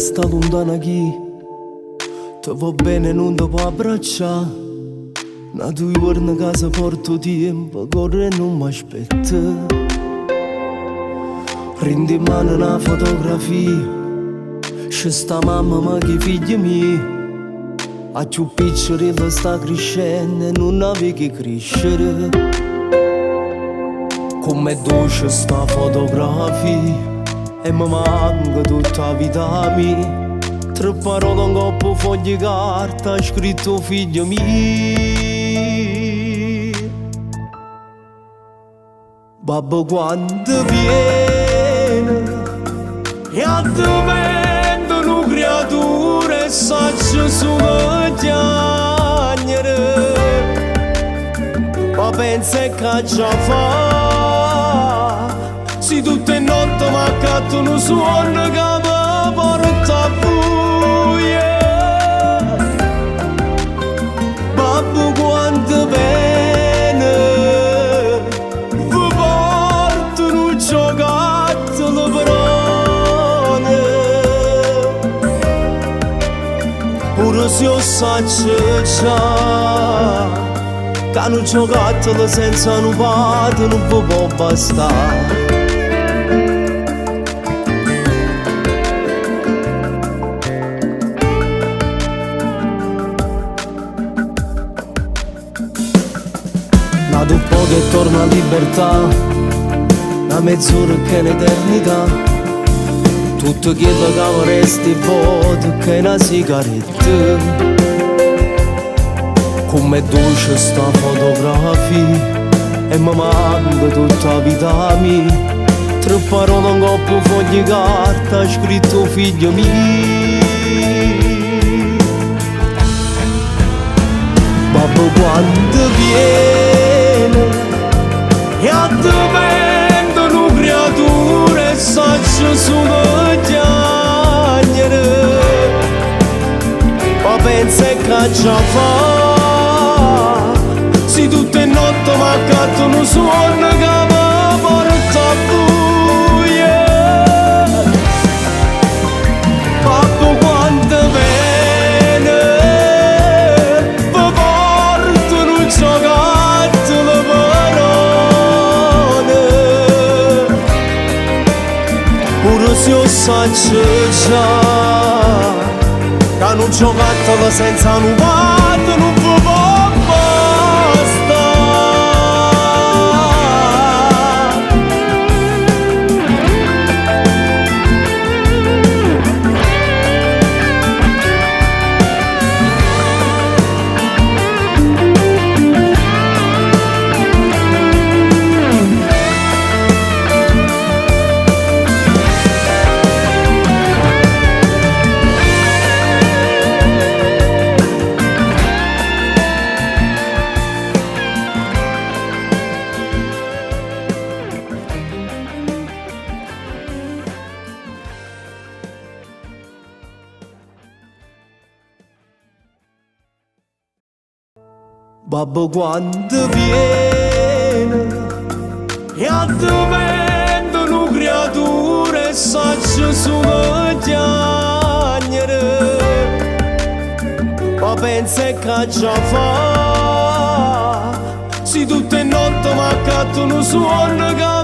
sta lontana chi ti va bene non ti può abbracciare. Na due giorni che se porto tempo corre e non mi aspetta. Prendi in mano una fotografia, c'è sta mamma ma che figli miei. A più piccerella sta crescendo e non avevi che crescere. Com'è dolce sta fotografia e mi manca tutta la vita mia. Tre parole in coppa fogli carta scritto figlio mio. Babbo quando viene e addiventa una creatura e saccia solo chiagnere. Ma pensa che già fa se tutte le notti mi accattano un suono che mi porta a buia. Babbo quando viene vi portano un giocattolo brone. Pure se io saccio già che un giocattolo senza un padre non vi può bastare. Dopo che torna a libertà, una mezz'ora che è l'eternità. Tutto quello che vorresti vuoto che è una sigaretta. Com'è dolce sta fotografia e mi manca tutta la vita mia. Tre parole in coppa fogli carta scritto figlio mio. Babbo quando viene e addiventa una creatura e saccia solo chiagnere. Ma pensa che già fa se tutte le notti mi accattano un suono che mi porta a buia. Babbo quando viene vi portano un giocattolo barone. Pure se io saccio già che un giocattolo senza un padre non vi può Babbo quando viene e addiventa una creatura e saccia solo chiagnere. Ma pensa che già fa se tutte le notti mi accattano un suono che